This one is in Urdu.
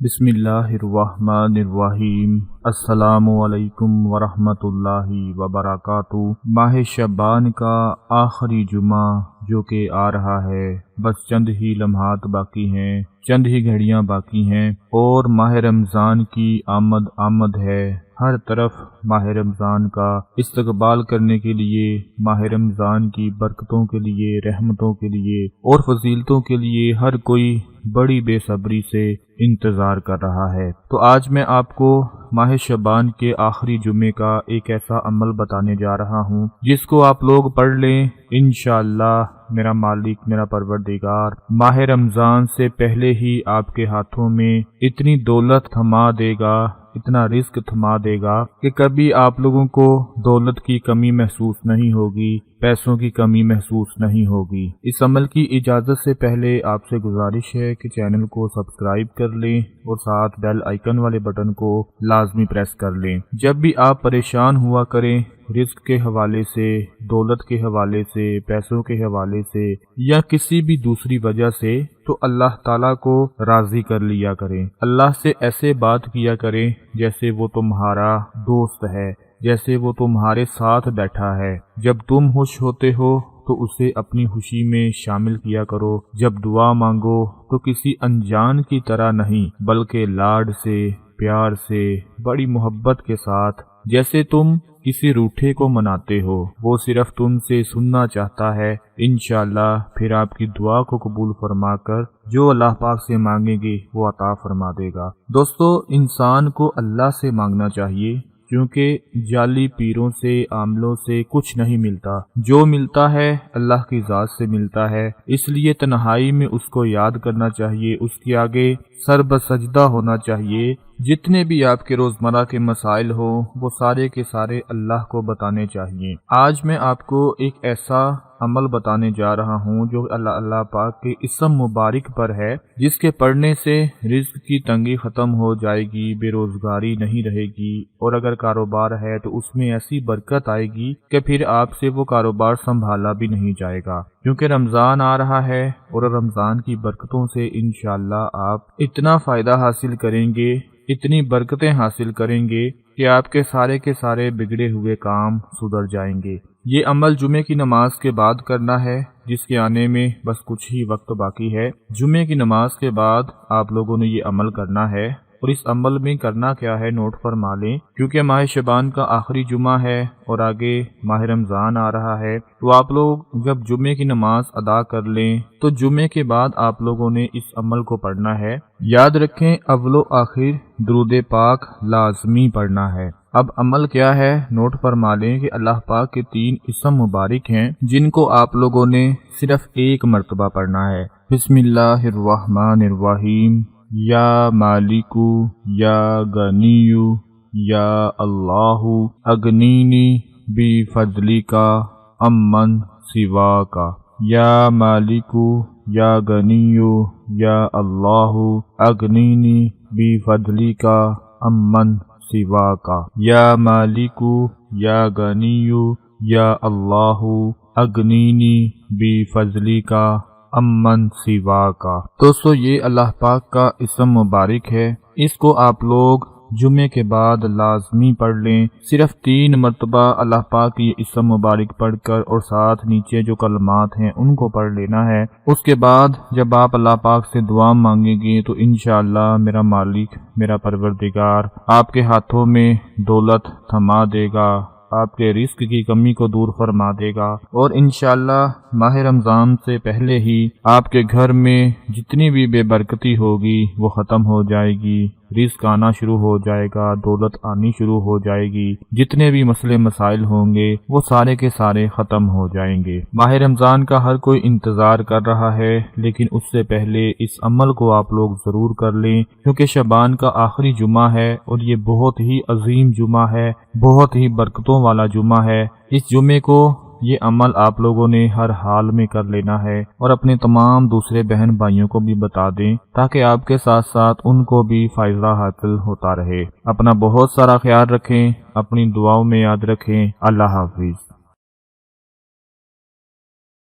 بسم اللہ الرحمن الرحیم۔ السلام علیکم ورحمۃ اللہ وبرکاتہ۔ ماہ شعبان کا آخری جمعہ جو کہ آ رہا ہے، بس چند ہی لمحات باقی ہیں، چند ہی گھڑیاں باقی ہیں اور ماہ رمضان کی آمد ہے۔ ہر طرف ماہ رمضان کا استقبال کرنے کے لیے، ماہ رمضان کی برکتوں کے لیے، رحمتوں کے لیے اور فضیلتوں کے لیے ہر کوئی بڑی بے صبری سے انتظار کر رہا ہے۔ تو آج میں آپ کو ماہ شعبان کے آخری جمعے کا ایک ایسا عمل بتانے جا رہا ہوں جس کو آپ لوگ پڑھ لیں، انشاءاللہ میرا مالک، میرا پروردگار ماہ رمضان سے پہلے ہی آپ کے ہاتھوں میں اتنی دولت تھما دے گا، اتنا رزق تھما دے گا کہ کبھی آپ لوگوں کو دولت کی کمی محسوس نہیں ہوگی، پیسوں کی کمی محسوس نہیں ہوگی۔ اس عمل کی اجازت سے پہلے آپ سے گزارش ہے کہ چینل کو سبسکرائب کر لیں اور ساتھ بیل آئیکن والے بٹن کو لازمی پریس کر لیں۔ جب بھی آپ پریشان ہوا کریں رزق کے حوالے سے، دولت کے حوالے سے، پیسوں کے حوالے سے یا کسی بھی دوسری وجہ سے، تو اللہ تعالیٰ کو راضی کر لیا کریں۔ اللہ سے ایسے بات کیا کریں جیسے وہ تمہارا دوست ہے، جیسے وہ تمہارے ساتھ بیٹھا ہے۔ جب تم خوش ہوتے ہو تو اسے اپنی خوشی میں شامل کیا کرو۔ جب دعا مانگو تو کسی انجان کی طرح نہیں، بلکہ لاڈ سے، پیار سے، بڑی محبت کے ساتھ، جیسے تم کسی روٹھے کو مناتے ہو۔ وہ صرف تم سے سننا چاہتا ہے۔ انشاءاللہ پھر آپ کی دعا کو قبول فرما کر جو اللہ پاک سے مانگیں گے وہ عطا فرما دے گا۔ دوستو، انسان کو اللہ سے مانگنا چاہیے، کیونکہ جعلی پیروں سے، عاملوں سے کچھ نہیں ملتا۔ جو ملتا ہے اللہ کی ذات سے ملتا ہے۔ اس لیے تنہائی میں اس کو یاد کرنا چاہیے، اس کے آگے سر بسجدہ ہونا چاہیے۔ جتنے بھی آپ کے روزمرہ کے مسائل ہوں وہ سارے کے سارے اللہ کو بتانے چاہیے۔ آج میں آپ کو ایک ایسا عمل بتانے جا رہا ہوں جو اللہ پاک کے اسم مبارک پر ہے، جس کے پڑھنے سے رزق کی تنگی ختم ہو جائے گی، بے روزگاری نہیں رہے گی، اور اگر کاروبار ہے تو اس میں ایسی برکت آئے گی کہ پھر آپ سے وہ کاروبار سنبھالا بھی نہیں جائے گا۔ کیونکہ رمضان آ رہا ہے اور رمضان کی برکتوں سے انشاءاللہ آپ اتنا فائدہ حاصل کریں گے، اتنی برکتیں حاصل کریں گے کہ آپ کے سارے بگڑے ہوئے کام سدھر جائیں گے۔ یہ عمل جمعے کی نماز کے بعد کرنا ہے، جس کے آنے میں بس کچھ ہی وقت باقی ہے۔ جمعے کی نماز کے بعد آپ لوگوں نے یہ عمل کرنا ہے، اور اس عمل میں کرنا کیا ہے نوٹ فرما لیں، کیونکہ ماہ شعبان کا آخری جمعہ ہے اور آگے ماہ رمضان آ رہا ہے۔ تو آپ لوگ جب جمعے کی نماز ادا کر لیں تو جمعے کے بعد آپ لوگوں نے اس عمل کو پڑھنا ہے۔ یاد رکھیں، اول و آخر درود پاک لازمی پڑھنا ہے۔ اب عمل کیا ہے نوٹ فرما لیں کہ اللہ پاک کے 3 اسم مبارک ہیں جن کو آپ لوگوں نے صرف ایک مرتبہ پڑھنا ہے۔ بسم اللہ الرحمن الرحیم۔ یا مالکو، یا غنیو، یا اللہ اغنینی بی فضلی کا امن سوا کا۔ یا مالکو، یا غنیو، یا اللہ اغنینی بی فضلی کا امن سوا کا۔ یا مالکو، یا غنیو، یا اللہ اغنینی بی فضلی کا امن سوا کا۔ دوستو، یہ اللہ پاک کا اسم مبارک ہے، اس کو آپ لوگ جمعے کے بعد لازمی پڑھ لیں۔ صرف 3 مرتبہ اللہ پاک کی اسم مبارک پڑھ کر اور ساتھ نیچے جو کلمات ہیں ان کو پڑھ لینا ہے۔ اس کے بعد جب آپ اللہ پاک سے دعا مانگیں گے تو انشاءاللہ میرا مالک، میرا پروردگار آپ کے ہاتھوں میں دولت تھما دے گا، آپ کے رزق کی کمی کو دور فرما دے گا، اور انشاءاللہ ماہ رمضان سے پہلے ہی آپ کے گھر میں جتنی بھی بے برکتی ہوگی وہ ختم ہو جائے گی، رزق آنا شروع ہو جائے گا، دولت آنی شروع ہو جائے گی، جتنے بھی مسئلے مسائل ہوں گے وہ سارے کے سارے ختم ہو جائیں گے۔ ماہ رمضان کا ہر کوئی انتظار کر رہا ہے، لیکن اس سے پہلے اس عمل کو آپ لوگ ضرور کر لیں، کیونکہ شعبان کا آخری جمعہ ہے اور یہ بہت ہی عظیم جمعہ ہے، بہت ہی برکتوں والا جمعہ ہے۔ اس جمعے کو یہ عمل آپ لوگوں نے ہر حال میں کر لینا ہے، اور اپنے تمام دوسرے بہن بھائیوں کو بھی بتا دیں تاکہ آپ کے ساتھ ساتھ ان کو بھی فائدہ حاصل ہوتا رہے۔ اپنا بہت سارا خیال رکھیں، اپنی دعاؤں میں یاد رکھیں۔ اللہ حافظ۔